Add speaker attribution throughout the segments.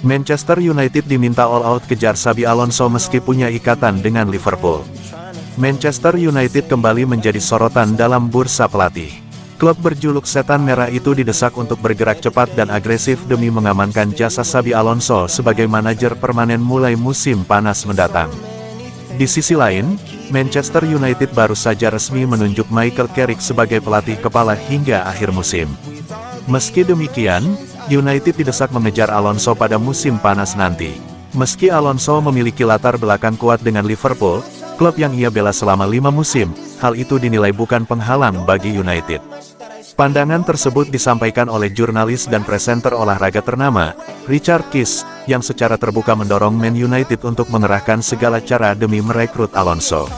Speaker 1: Manchester United diminta all-out kejar Xabi Alonso meski punya ikatan dengan Liverpool. Manchester United kembali menjadi sorotan dalam bursa pelatih. Klub berjuluk Setan Merah itu didesak untuk bergerak cepat dan agresif demi mengamankan jasa Xabi Alonso sebagai manajer permanen mulai musim panas mendatang. Di sisi lain, Manchester United baru saja resmi menunjuk Michael Carrick sebagai pelatih kepala hingga akhir musim. Meski demikian, United didesak mengejar Alonso pada musim panas nanti. Meski Alonso memiliki latar belakang kuat dengan Liverpool, klub yang ia bela selama 5 musim, hal itu dinilai bukan penghalang bagi United. Pandangan tersebut disampaikan oleh jurnalis dan presenter olahraga ternama, Richard Keys, yang secara terbuka mendorong Man United untuk mengerahkan segala cara demi merekrut Alonso.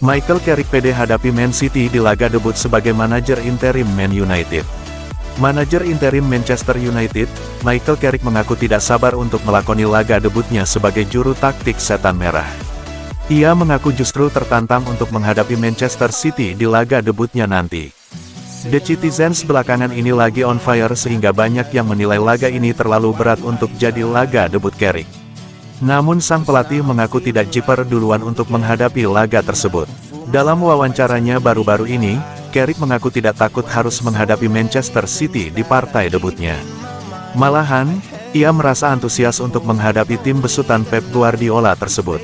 Speaker 1: Michael Carrick PD hadapi Man City di laga debut sebagai manajer interim Man United. Manajer interim Manchester United, Michael Carrick mengaku tidak sabar untuk melakoni laga debutnya sebagai juru taktik Setan Merah. Ia mengaku justru tertantang untuk menghadapi Manchester City di laga debutnya nanti. The Citizens belakangan ini lagi on fire sehingga banyak yang menilai laga ini terlalu berat untuk jadi laga debut Carrick. Namun sang pelatih mengaku tidak jiper duluan untuk menghadapi laga tersebut. Dalam wawancaranya baru-baru ini, Carrick mengaku tidak takut harus menghadapi Manchester City di partai debutnya. Malahan, ia merasa antusias untuk menghadapi tim besutan Pep Guardiola tersebut.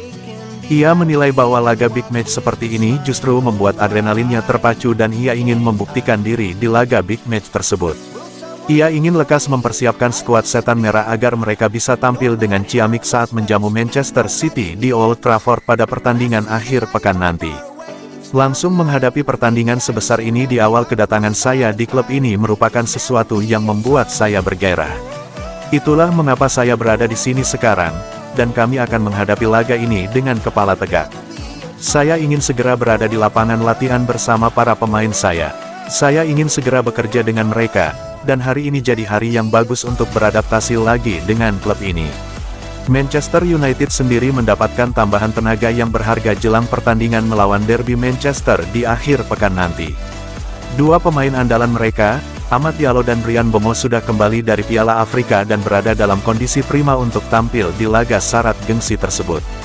Speaker 1: Ia menilai bahwa laga big match seperti ini justru membuat adrenalinnya terpacu dan ia ingin membuktikan diri di laga big match tersebut. Ia ingin lekas mempersiapkan skuad Setan Merah agar mereka bisa tampil dengan ciamik saat menjamu Manchester City di Old Trafford pada pertandingan akhir pekan nanti. Langsung menghadapi pertandingan sebesar ini di awal kedatangan saya di klub ini merupakan sesuatu yang membuat saya bergairah. Itulah mengapa saya berada di sini sekarang, dan kami akan menghadapi laga ini dengan kepala tegak. Saya ingin segera berada di lapangan latihan bersama para pemain saya. Saya ingin segera bekerja dengan mereka, dan hari ini jadi hari yang bagus untuk beradaptasi lagi dengan klub ini. Manchester United sendiri mendapatkan tambahan tenaga yang berharga jelang pertandingan melawan Derby Manchester di akhir pekan nanti. Dua pemain andalan mereka, Amad Diallo dan Bryan Mbeumo sudah kembali dari Piala Afrika dan berada dalam kondisi prima untuk tampil di laga syarat gengsi tersebut.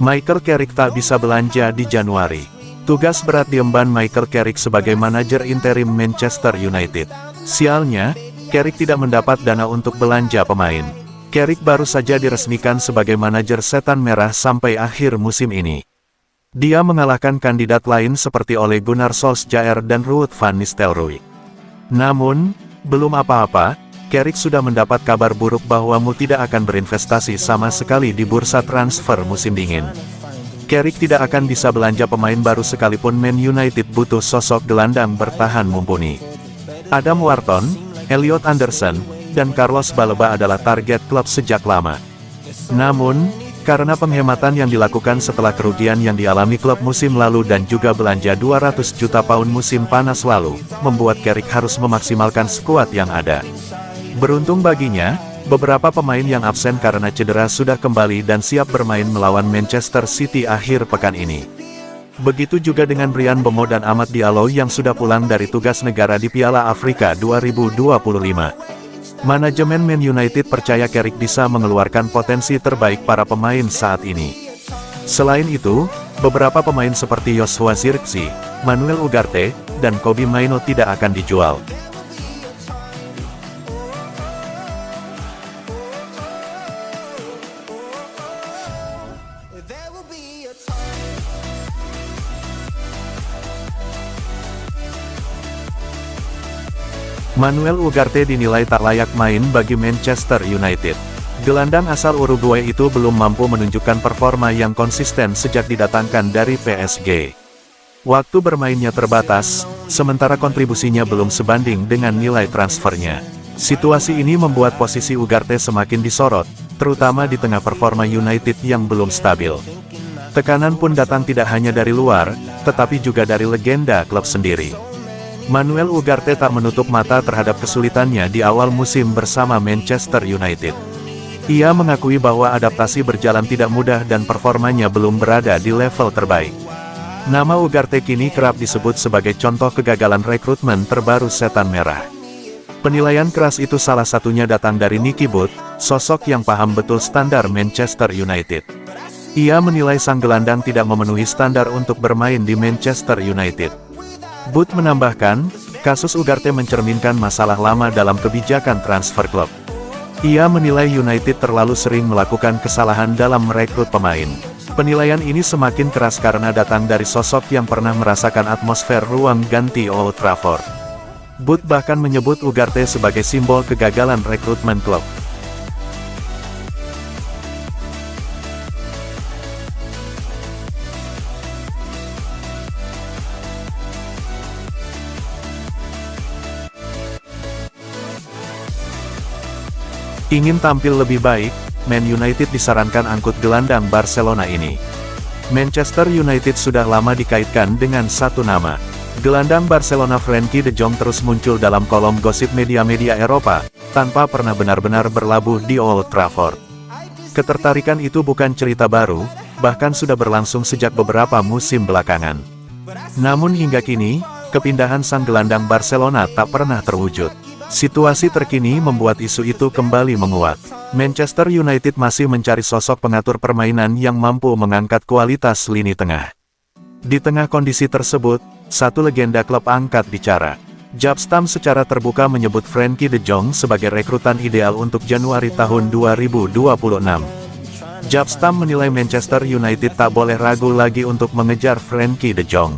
Speaker 1: Michael Carrick tak bisa belanja di Januari. Tugas berat diemban Michael Carrick sebagai manajer interim Manchester United. Sialnya, Carrick tidak mendapat dana untuk belanja pemain. Carrick baru saja diresmikan sebagai manajer Setan Merah sampai akhir musim ini. Dia mengalahkan kandidat lain seperti Ole Gunnar Solskjaer dan Ruud van Nistelrooy. Namun, belum apa-apa, Carrick sudah mendapat kabar buruk bahwa Mu tidak akan berinvestasi sama sekali di bursa transfer musim dingin. Carrick tidak akan bisa belanja pemain baru sekalipun Man United butuh sosok gelandang bertahan mumpuni. Adam Wharton, Elliot Anderson, dan Carlos Baleba adalah target klub sejak lama. Namun, karena penghematan yang dilakukan setelah kerugian yang dialami klub musim lalu dan juga belanja 200 juta pound musim panas lalu, membuat Carrick harus memaksimalkan skuad yang ada. Beruntung baginya, beberapa pemain yang absen karena cedera sudah kembali dan siap bermain melawan Manchester City akhir pekan ini. Begitu juga dengan Bryan Mbeumo dan Amad Diallo yang sudah pulang dari tugas negara di Piala Afrika 2025. Manajemen Man United percaya Carrick bisa mengeluarkan potensi terbaik para pemain saat ini. Selain itu, beberapa pemain seperti Joshua Zirkzee, Manuel Ugarte, dan Kobbie Mainoo tidak akan dijual. Manuel Ugarte dinilai tak layak main bagi Manchester United. Gelandang asal Uruguay itu belum mampu menunjukkan performa yang konsisten sejak didatangkan dari PSG. Waktu bermainnya terbatas, sementara kontribusinya belum sebanding dengan nilai transfernya. Situasi ini membuat posisi Ugarte semakin disorot, terutama di tengah performa United yang belum stabil. Tekanan pun datang tidak hanya dari luar, tetapi juga dari legenda klub sendiri. Manuel Ugarte tak menutup mata terhadap kesulitannya di awal musim bersama Manchester United. Ia mengakui bahwa adaptasi berjalan tidak mudah dan performanya belum berada di level terbaik. Nama Ugarte kini kerap disebut sebagai contoh kegagalan rekrutmen terbaru Setan Merah. Penilaian keras itu salah satunya datang dari Nicky Butt, sosok yang paham betul standar Manchester United. Ia menilai sang gelandang tidak memenuhi standar untuk bermain di Manchester United. Butt menambahkan, kasus Ugarte mencerminkan masalah lama dalam kebijakan transfer klub. Ia menilai United terlalu sering melakukan kesalahan dalam merekrut pemain. Penilaian ini semakin keras karena datang dari sosok yang pernah merasakan atmosfer ruang ganti Old Trafford. Butt bahkan menyebut Ugarte sebagai simbol kegagalan rekrutmen klub. Ingin tampil lebih baik, Man United disarankan angkut gelandang Barcelona ini. Manchester United sudah lama dikaitkan dengan satu nama. Gelandang Barcelona Frenkie de Jong terus muncul dalam kolom gosip media-media Eropa, tanpa pernah benar-benar berlabuh di Old Trafford. Ketertarikan itu bukan cerita baru, bahkan sudah berlangsung sejak beberapa musim belakangan. Namun hingga kini, kepindahan sang gelandang Barcelona tak pernah terwujud. Situasi terkini membuat isu itu kembali menguat. Manchester United masih mencari sosok pengatur permainan yang mampu mengangkat kualitas lini tengah. Di tengah kondisi tersebut, satu legenda klub angkat bicara. Jabstam secara terbuka menyebut Frenkie de Jong sebagai rekrutan ideal untuk Januari tahun 2026. Jabstam menilai Manchester United tak boleh ragu lagi untuk mengejar Frenkie de Jong.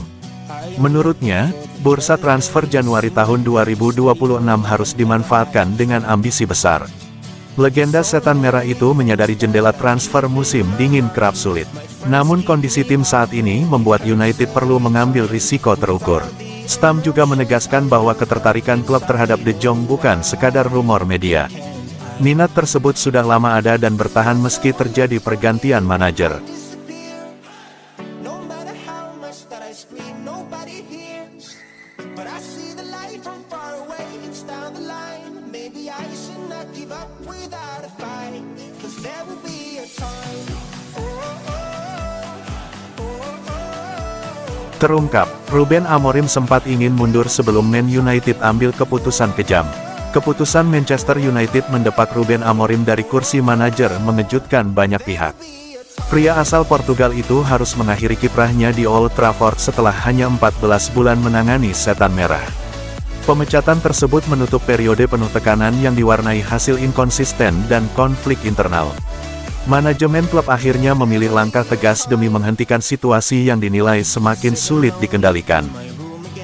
Speaker 1: Menurutnya, bursa transfer Januari tahun 2026 harus dimanfaatkan dengan ambisi besar. Legenda Setan Merah itu menyadari jendela transfer musim dingin kerap sulit. Namun kondisi tim saat ini membuat United perlu mengambil risiko terukur. Stam juga menegaskan bahwa ketertarikan klub terhadap De Jong bukan sekadar rumor media. Minat tersebut sudah lama ada dan bertahan meski terjadi pergantian manajer. Terungkap, Ruben Amorim sempat ingin mundur sebelum Man United ambil keputusan kejam. Keputusan Manchester United mendepak Ruben Amorim dari kursi manajer mengejutkan banyak pihak. Pria asal Portugal itu harus mengakhiri kiprahnya di Old Trafford setelah hanya 14 bulan menangani Setan Merah. Pemecatan tersebut menutup periode penuh tekanan yang diwarnai hasil inkonsisten dan konflik internal. Manajemen klub akhirnya memilih langkah tegas demi menghentikan situasi yang dinilai semakin sulit dikendalikan.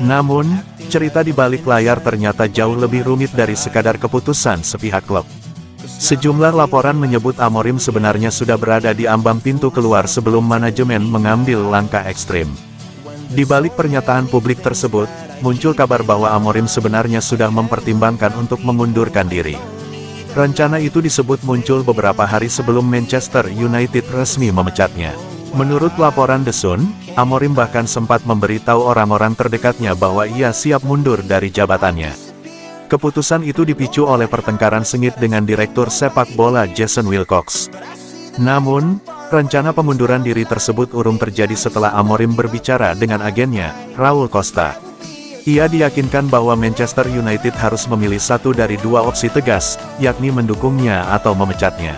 Speaker 1: Namun, cerita di balik layar ternyata jauh lebih rumit dari sekadar keputusan sepihak klub. Sejumlah laporan menyebut Amorim sebenarnya sudah berada di ambang pintu keluar sebelum manajemen mengambil langkah ekstrim. Di balik pernyataan publik tersebut, muncul kabar bahwa Amorim sebenarnya sudah mempertimbangkan untuk mengundurkan diri. Rencana itu disebut muncul beberapa hari sebelum Manchester United resmi memecatnya. Menurut laporan The Sun, Amorim bahkan sempat memberitahu orang-orang terdekatnya bahwa ia siap mundur dari jabatannya. Keputusan itu dipicu oleh pertengkaran sengit dengan direktur sepak bola Jason Wilcox. Namun, rencana pengunduran diri tersebut urung terjadi setelah Amorim berbicara dengan agennya, Raul Costa. Ia diyakinkan bahwa Manchester United harus memilih satu dari dua opsi tegas, yakni mendukungnya atau memecatnya.